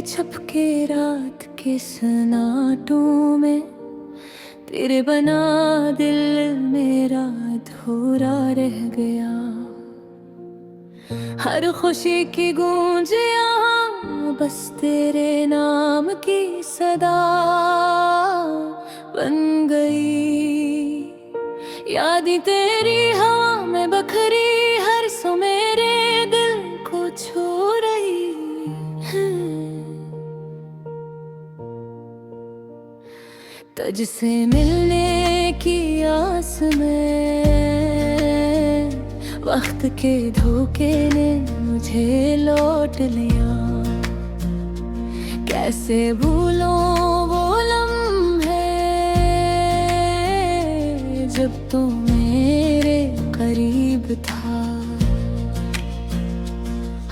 छपके रात के सन्नाटों में तेरे बना दिल मेरा अधूरा रह गया। हर खुशी की गूंज यहाँ बस तेरे नाम की सदा बन गई। यादें तेरी हवा में बखरी हर सो मेरे दिल को छू रही है। तुझसे मिलने की आस में वक्त के धोखे ने मुझे लौट लिया। कैसे भूलों वो लम्हे जब तू मेरे करीब था।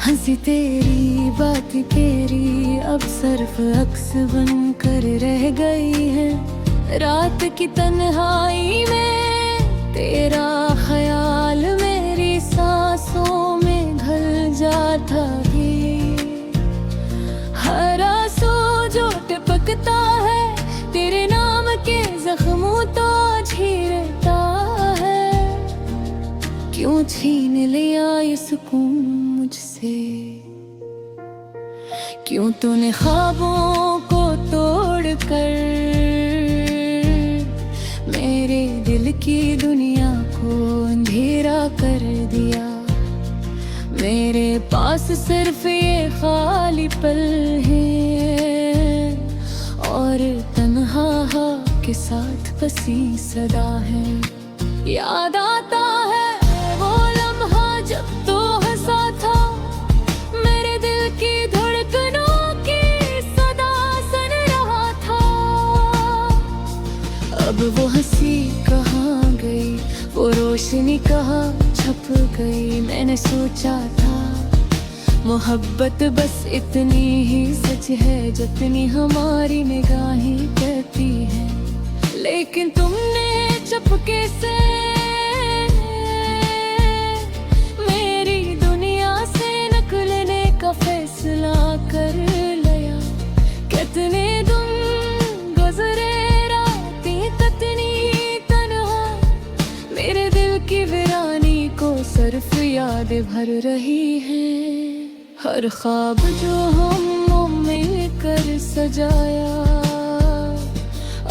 हंसी तेरी बात तेरी अब सिर्फ अक्स बन कर रह गई है। रात की तन्हाई में तेरा ख्याल मेरी सांसों में घल जाता ही। हर आंसू जो टपकता है तेरे नाम के जख्मों तो झीरता है। क्यों छीन लिया ये सुकून मुझसे, क्यों तूने ख्वाबों को तोड़ कर मेरे दिल की दुनिया को अंधेरा कर दिया। मेरे पास सिर्फ ये खाली पल है और तन्हा के साथ बसी सदा है। याद आता है वो लम्हा जब तू हंसा था, मेरे दिल की धड़कनों की सदा सुन रहा था। अब वो हंसी कहाँ गई, वो रोशनी कहाँ छप गई। मैंने सोचा था मोहब्बत बस इतनी ही सच है जितनी हमारी निगाहें कहती हैं। लेकिन तुमने चुपके से मेरी दुनिया से निकलने का फैसला कर लिया। कितने दिन गुजरे रातें कितनी तन्हा, मेरे दिल की वीरानी को सिर्फ यादें भर रही हैं। हर ख्वाब जो हम मिलकर सजाया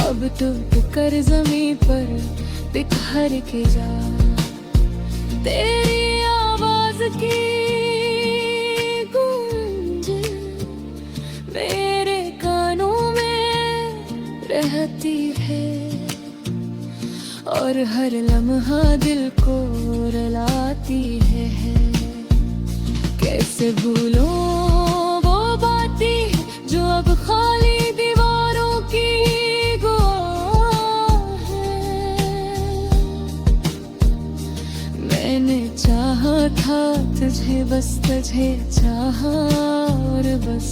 अब टूट कर ज़मीं पर बिखर के जा। तेरी आवाज़ की गूंज मेरे कानों में रहती है और हर लम्हा दिल को रुलाती है। कैसे भूलो वो बातें जो अब खाली दीवारों की गवाह है। मैंने चाहा था तुझे बस तुझे चाहा और बस,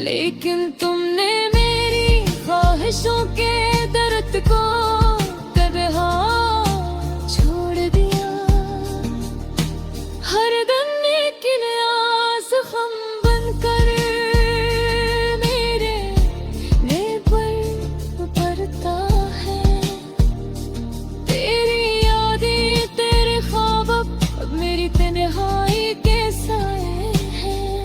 लेकिन तुमने मेरी ख्वाहिशों के दर्द को तन्हा छोड़ दिया। हर दिन एक नया जख्म बनकर मेरे लेबर पड़ता है। तेरी यादें तेरे ख्वाब अब मेरी तन्हाई के साए हैं।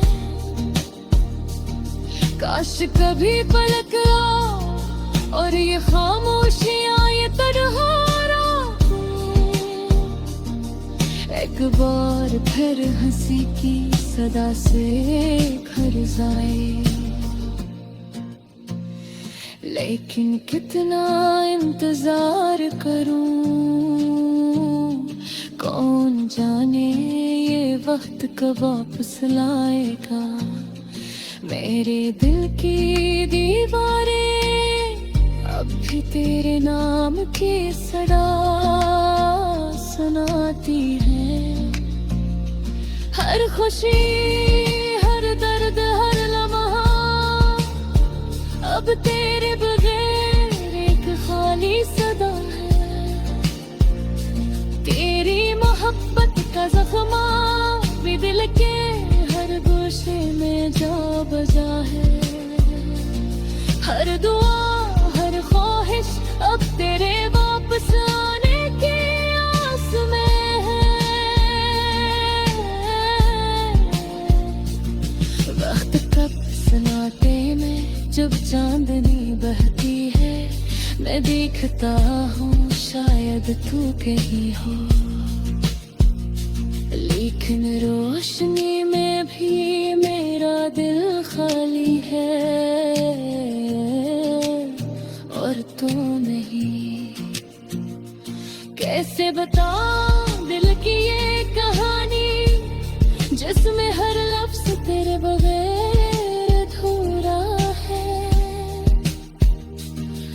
काश कभी पलक आओ और ये खामोशियां ये तन्हा एक बार फिर हंसी की सदा से घर जाए। लेकिन कितना इंतजार करूं, कौन जाने ये वक्त कब वापस लाएगा। मेरे दिल की दीवारें अब भी तेरे नाम की सदा सुनाती है। हर खुशी हर दर्द हर लम्हा अब तेरे बगैर एक खाली सदा है। तेरी मोहब्बत का जख्मा भी दिल के हर गोशे में बजा है। हर दुआ हर ख्वाहिश अब तेरे वापस आने की आस में है। वक्त कब सन्नाटे में जब चांदनी बहती है, मैं देखता हूँ शायद तू कहीं हो, लेकिन रोशनी में भी मेरा दिल खाली है और तू नहीं। कैसे बताऊं दिल की ये कहानी, जिसमें हर लफ्ज तेरे बगैर अधूरा है।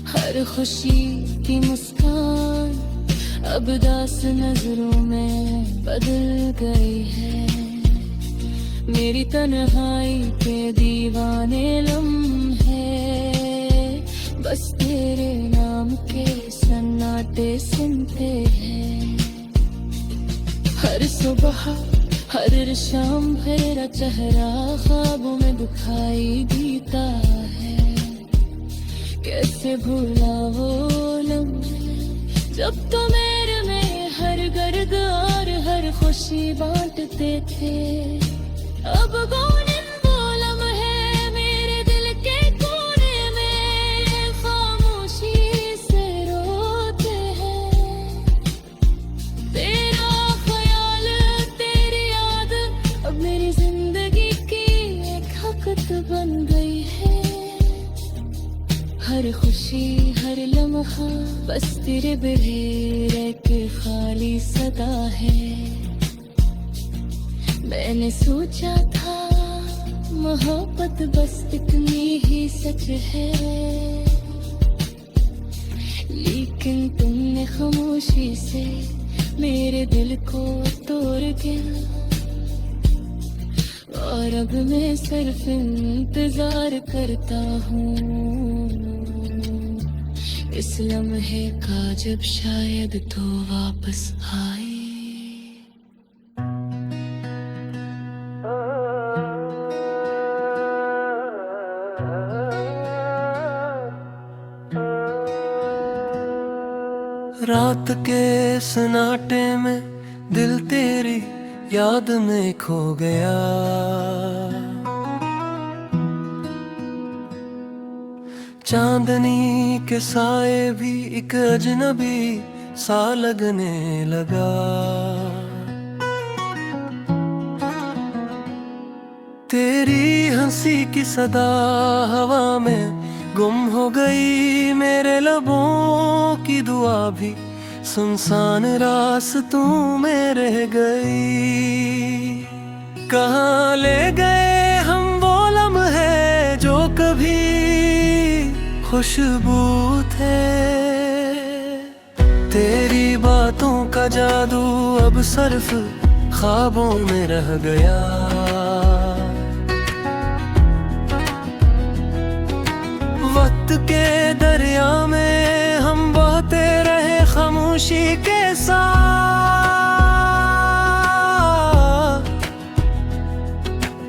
हर खुशी की मुस्कान अब दास नजरों में बदल गई है। मेरी तन्हाई के दीवाने लम्हे बस तेरे नाम के सन्नाटे सुनते हैं। हर सुबह हर शाम मेरा चेहरा ख्वाबों में दिखाई देता है। कैसे भूला वो लम्हे जब तो मेरे में हर दर्द और हर खुशी बांटते थे। अब कौन इन वो लम्हे मेरे दिल के कोने में खामोशी से रोते हैं। तेरा ख्याल तेरी याद अब मेरी जिंदगी की एक हक़त बन गई है। हर खुशी हर लम्हा बस तेरे बगैर के खाली सदा है। मैंने सोचा था मोहब्बत बस इतनी ही सच है, लेकिन तुमने खामोशी से मेरे दिल को तोड़ दिया। और अब मैं सिर्फ इंतजार करता हूँ इस लम्हे का जब शायद तो वापस आए। रात के सन्नाटे में दिल तेरी याद में खो गया। चांदनी के साए भी एक अजनबी सा लगने लगा। तेरी हंसी की सदा हवा में गुम हो गई। मेरे लबों की दुआ भी सुनसान रास्तों में रह गई। कहाँ ले गए हम वो लम्हे जो कभी खुशबू थे। तेरी बातों का जादू अब सिर्फ ख्वाबों में रह गया। वक्त के दरिया में हम बहते रहे खामोशी के साथ।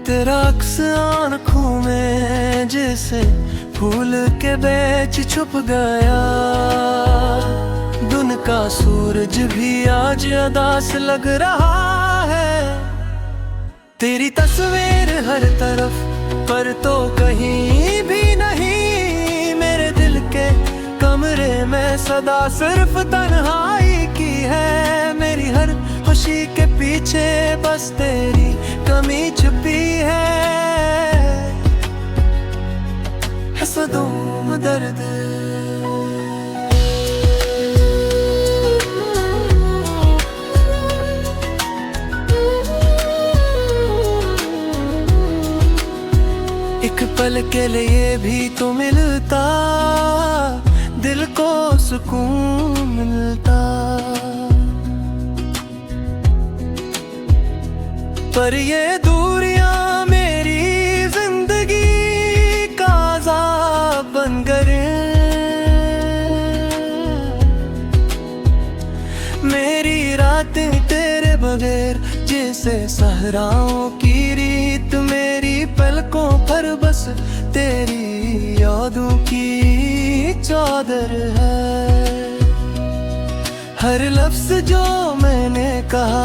तेरा अक्स आँखों में जैसे फूल के बीच छुप गया। दिन का सूरज भी आज अदास लग रहा है। तेरी तस्वीर हर तरफ पर तो कहीं भी नहीं। मेरे दिल के कमरे में सदा सिर्फ तन्हाई की है। मेरी हर खुशी के पीछे बस तेरी कमी छुपी है। हसदों में दर्द एक पल के लिए भी तो मिलता, दिल को सुकून मिलता। पर ये दूरियां मेरी जिंदगी का अज़ाब बन गए। मेरी रातें तेरे बगैर जैसे सहराओं की रीत। मेरी पलकों पर बस तेरी यादों की चादर है। हर लफ्ज जो मैंने कहा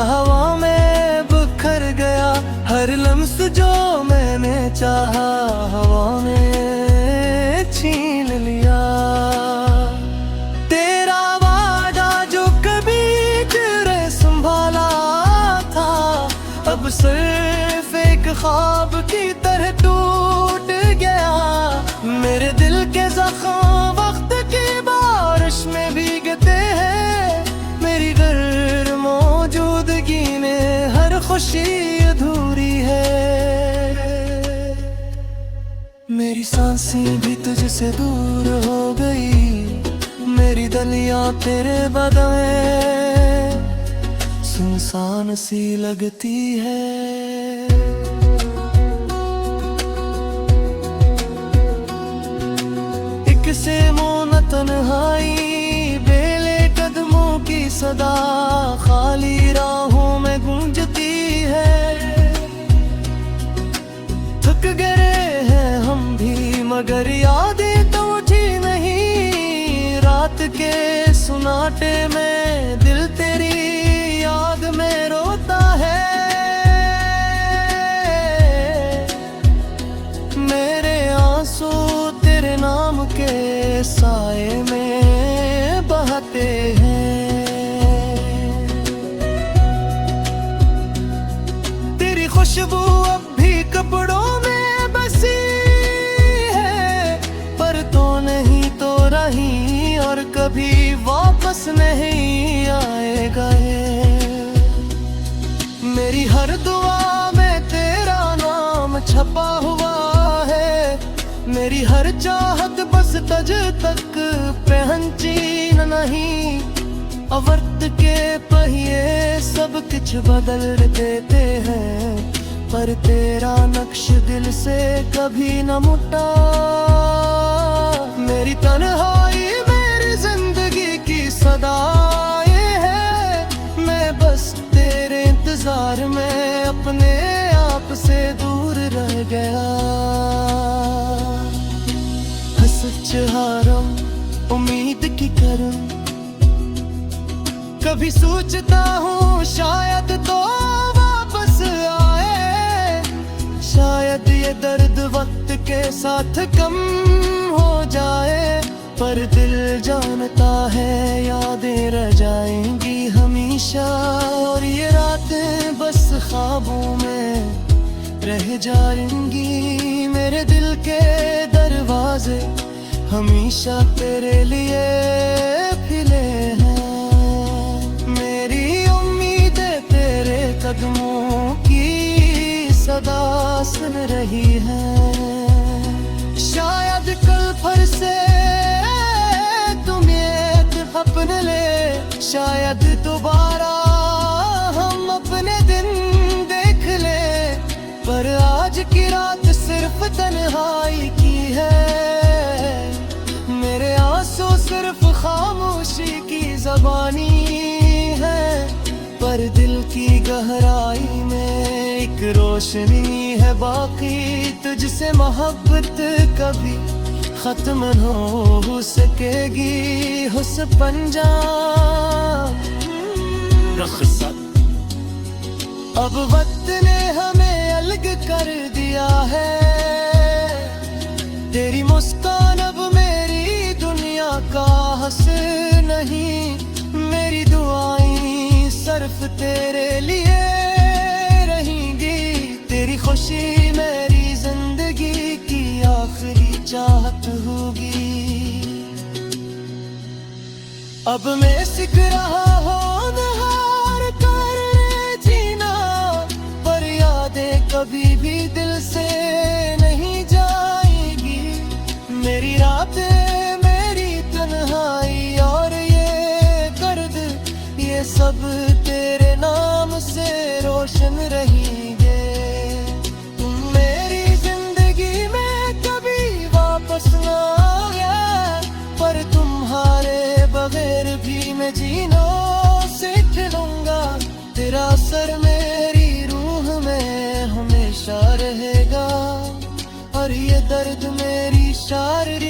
हवा में बिखर गया, हर लम्स जो मैंने चाहा हवा में छीन लिया। तेरा वादा जो कभी तेरे संभाला था, अब सिर्फ एक ख्वाब की तरह टूट गया। मेरे दिल के जख्म वक्त की बारिश में भीगते हैं, मेरी गैर मौजूदगी में हर खुशी अधूरी है। मेरी सांसें भी तुझसे दूर हो गई, मेरी गलियां तेरे बदले सुनसान सी लगती है। एक से मोन तन्हाई, बेले कदमों की सदा खाली राहों में गूंजती है। थक गए हैं हम भी मगर यादें तो उठी नहीं, रात के सुनाटे में दिल तेरी याद में रोता है। मेरे आंसू तेरे नाम के साए में बहते हैं। तेरी खुशबू अब भी कपड़ों में बसी है, पर तो नहीं तो रही और कभी वापस नहीं आएगा ये। मेरी हर दुआ में तेरा नाम छपा हुआ है, मेरी हर चाहत बस तज तक पहचान नहीं। अवक्त के पहिए सब कुछ बदल देते हैं, पर तेरा नक्श दिल से कभी न मुटा। मेरी तन्हाई मेरी जिंदगी की सदाएं है, मैं बस तेरे इंतजार में अपने आप से दूर रह गया। हसच हारम उम्मीद की करम, कभी सोचता हूँ शायद तो वापस आए, शायद ये दर्द वक्त के साथ कम हो जाए। पर दिल जानता है यादें रह जाएंगी हमेशा, और ये रातें बस ख्वाबों में रह जाएंगी। मेरे दिल के दरवाजे हमेशा तेरे लिए खुले हैं, मेरी उम्मीदें तेरे कदमों की सदा सुन रही है। शायद कल फिर से तुम एक अपने ले, शायद दोबारा हम अपने दिन देख ले, पर आज की रात सिर्फ तन्हाई की है। मेरे आंसू सिर्फ खामोशी की ज़बानी है, पर दिल की गहराई में एक रोशनी है बाकी। तुझसे मोहब्बत कभी खत्म न हो सकेगी, हुस्न-पंजा अब वक्त ने हमें अलग कर दिया है। तेरी मुस्कान अब मेरी दुनिया का हस्न नहीं, मेरी दुआएं सिर्फ तेरे लिए रहेंगी। तेरी खुशी मेरी जिंदगी की आखिरी चाहत होगी। अब मैं सीख रहा हूँ नहार कर जीना, पर यादें कभी भी दिल से नहीं जाएगी। मेरी रातें मेरी तन्हाई और ये दर्द, ये सब तेरे नाम से रोशन रहेंगे। तुम मेरी जिंदगी में कभी वापस ना आया, पर तुम्हारे बगैर भी मैं जीना सीख लूंगा। तेरा असर मेरी रूह में हमेशा रहेगा। दर्द मेरी शायरी